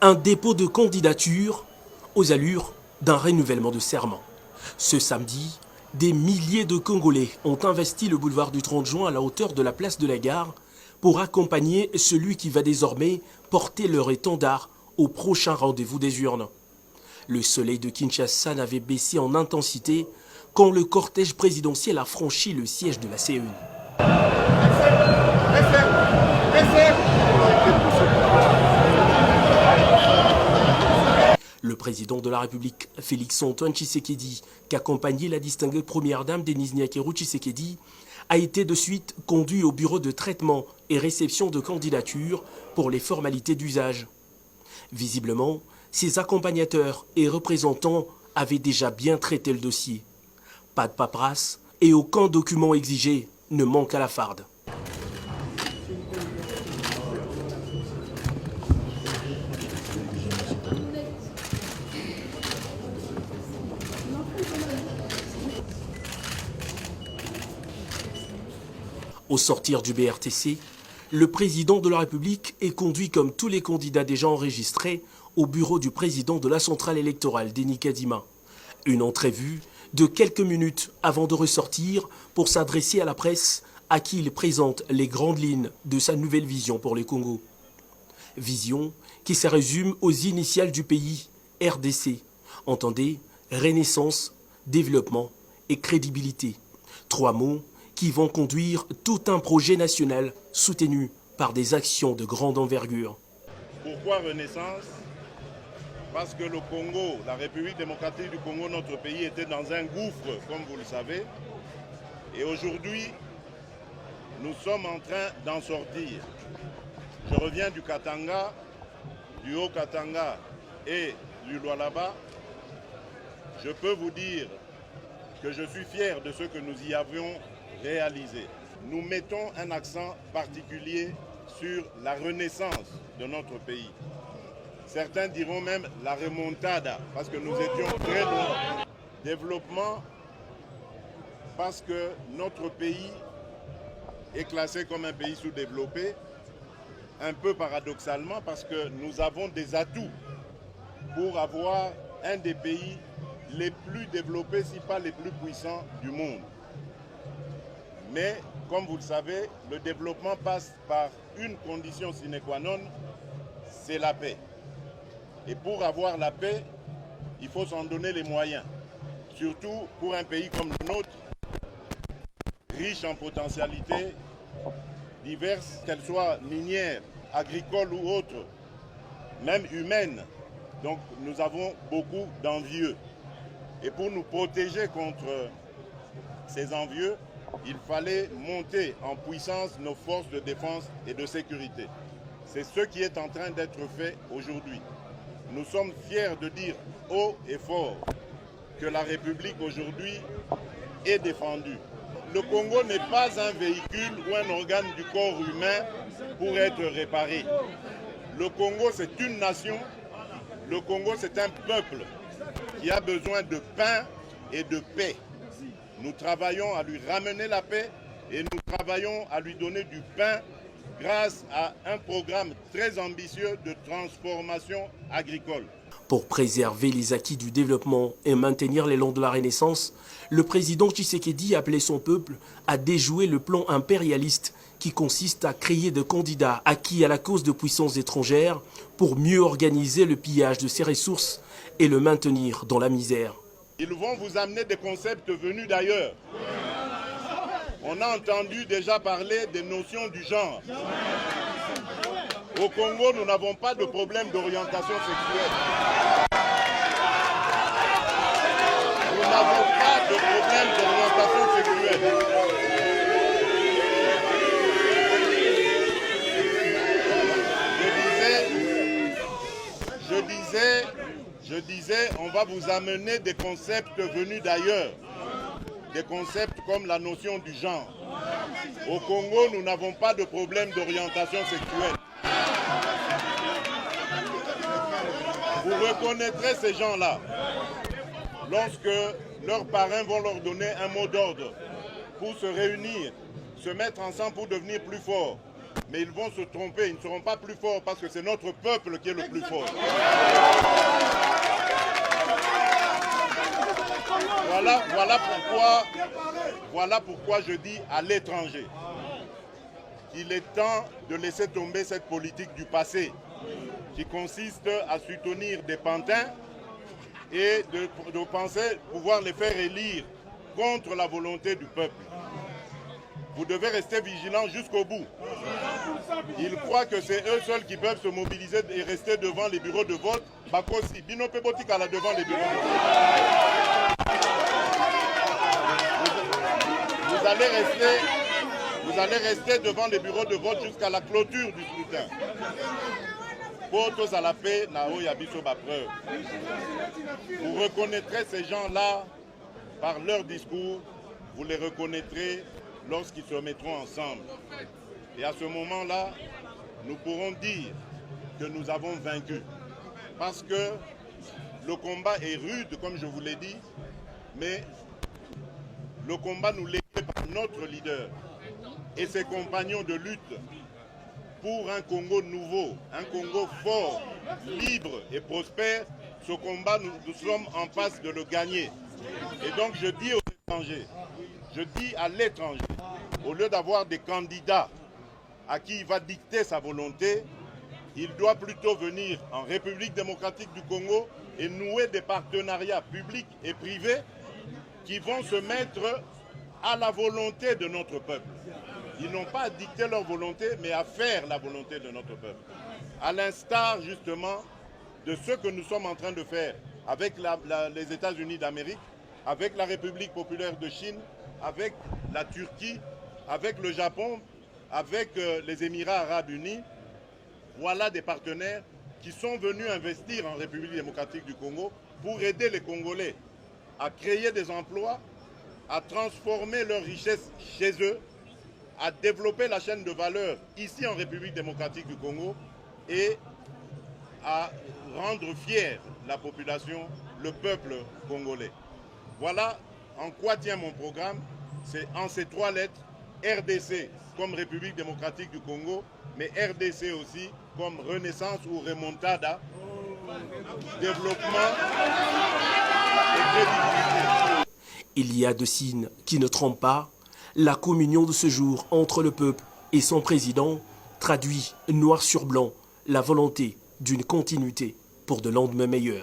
Un dépôt de candidature aux allures d'un renouvellement de serment. Ce samedi, des milliers de Congolais ont investi le boulevard du 30 juin à la hauteur de la place de la Gare pour accompagner celui qui va désormais porter leur étendard au prochain rendez-vous des urnes. Le soleil de Kinshasa n'avait baissé en intensité quand le cortège présidentiel a franchi le siège de la CEI. Le président de la République, Félix-Antoine Tshisekedi, qui accompagnait la distinguée première dame Denise Nyakeru Tshisekedi, a été de suite conduit au bureau de traitement et réception de candidatures pour les formalités d'usage. Visiblement, ses accompagnateurs et représentants avaient déjà bien traité le dossier. Pas de paperasse et aucun document exigé ne manque à la farde. Au sortir du BRTC, le président de la République est conduit comme tous les candidats déjà enregistrés au bureau du président de la centrale électorale, Denis Kadima. Une entrevue de quelques minutes avant de ressortir pour s'adresser à la presse à qui il présente les grandes lignes de sa nouvelle vision pour les Congo. Vision qui se résume aux initiales du pays, RDC. Entendez, renaissance, développement et crédibilité. 3 mots qui vont conduire tout un projet national soutenu par des actions de grande envergure. Pourquoi renaissance? Parce que le Congo, la République démocratique du Congo, notre pays, était dans un gouffre, comme vous le savez. Et aujourd'hui, nous sommes en train d'en sortir. Je reviens du Katanga, du Haut-Katanga et du Lualaba. Je peux vous dire que je suis fier de ce que nous y avions réalisé. Nous mettons un accent particulier sur la renaissance de notre pays. Certains diront même la remontada, parce que nous étions très loin. Développement, parce que notre pays est classé comme un pays sous-développé, un peu paradoxalement, parce que nous avons des atouts pour avoir un des pays les plus développés, si pas les plus puissants du monde. Mais, comme vous le savez, le développement passe par une condition sine qua non, c'est la paix. Et pour avoir la paix, il faut s'en donner les moyens. Surtout pour un pays comme le nôtre, riche en potentialités diverses, qu'elles soient minières, agricoles ou autres, même humaines. Donc nous avons beaucoup d'envieux. Et pour nous protéger contre ces envieux, il fallait monter en puissance nos forces de défense et de sécurité. C'est ce qui est en train d'être fait aujourd'hui. Nous sommes fiers de dire haut et fort que la République aujourd'hui est défendue. Le Congo n'est pas un véhicule ou un organe du corps humain pour être réparé. Le Congo, c'est une nation. Le Congo, c'est un peuple qui a besoin de pain et de paix. Nous travaillons à lui ramener la paix et nous travaillons à lui donner du pain grâce à un programme très ambitieux de transformation agricole. Pour préserver les acquis du développement et maintenir l'élan de la Renaissance, le président Tshisekedi a appelé son peuple à déjouer le plan impérialiste qui consiste à créer des candidats acquis à la cause de puissances étrangères pour mieux organiser le pillage de ses ressources et le maintenir dans la misère. Ils vont vous amener des concepts venus d'ailleurs. On a entendu déjà parler des notions du genre. Au Congo, nous n'avons pas de problème d'orientation sexuelle. Nous n'avons pas de problème d'orientation sexuelle. Je disais, on va vous amener des concepts venus d'ailleurs. Des concepts comme la notion du genre. Au Congo, nous n'avons pas de problème d'orientation sexuelle. Vous reconnaîtrez ces gens-là lorsque leurs parrains vont leur donner un mot d'ordre pour se réunir, se mettre ensemble pour devenir plus forts. mais ils vont se tromper, ils ne seront pas plus forts parce que c'est notre peuple qui est le plus fort. Voilà pourquoi je dis à l'étranger qu'il est temps de laisser tomber cette politique du passé qui consiste à soutenir des pantins et de penser pouvoir les faire élire contre la volonté du peuple. Vous devez rester vigilants jusqu'au bout. Ils croient que c'est eux seuls qui peuvent se mobiliser et rester devant les bureaux de vote. Bakosi, Bino Pebotikala devant les bureaux de vote. Vous allez rester devant les bureaux de vote jusqu'à la clôture du scrutin. Pour à la paix, vous reconnaîtrez ces gens-là par leur discours, vous les reconnaîtrez lorsqu'ils se mettront ensemble. Et à ce moment-là, nous pourrons dire que nous avons vaincu. Parce que le combat est rude, comme je vous l'ai dit, mais le combat nous légué par notre leader et ses compagnons de lutte pour un Congo nouveau, un Congo fort, libre et prospère. Ce combat, nous sommes en passe de le gagner. Et donc je dis aux étrangers, je dis à l'étranger, au lieu d'avoir des candidats à qui il va dicter sa volonté, il doit plutôt venir en République démocratique du Congo et nouer des partenariats publics et privés qui vont se mettre à la volonté de notre peuple. Ils n'ont pas à dicter leur volonté, mais à faire la volonté de notre peuple. À l'instar, justement, de ce que nous sommes en train de faire avec les États-Unis d'Amérique, avec la République populaire de Chine, avec la Turquie, avec le Japon, avec les Émirats arabes unis. Voilà des partenaires qui sont venus investir en République démocratique du Congo pour aider les Congolais à créer des emplois, à transformer leurs richesses chez eux, à développer la chaîne de valeur ici en République démocratique du Congo et à rendre fier la population, le peuple congolais. Voilà en quoi tient mon programme. C'est en ces 3 lettres, RDC comme République démocratique du Congo, mais RDC aussi comme Renaissance ou Remontada, développement et crédibilité. Il y a 2 signes qui ne trompent pas. La communion de ce jour entre le peuple et son président traduit noir sur blanc la volonté d'une continuité pour de lendemains meilleurs.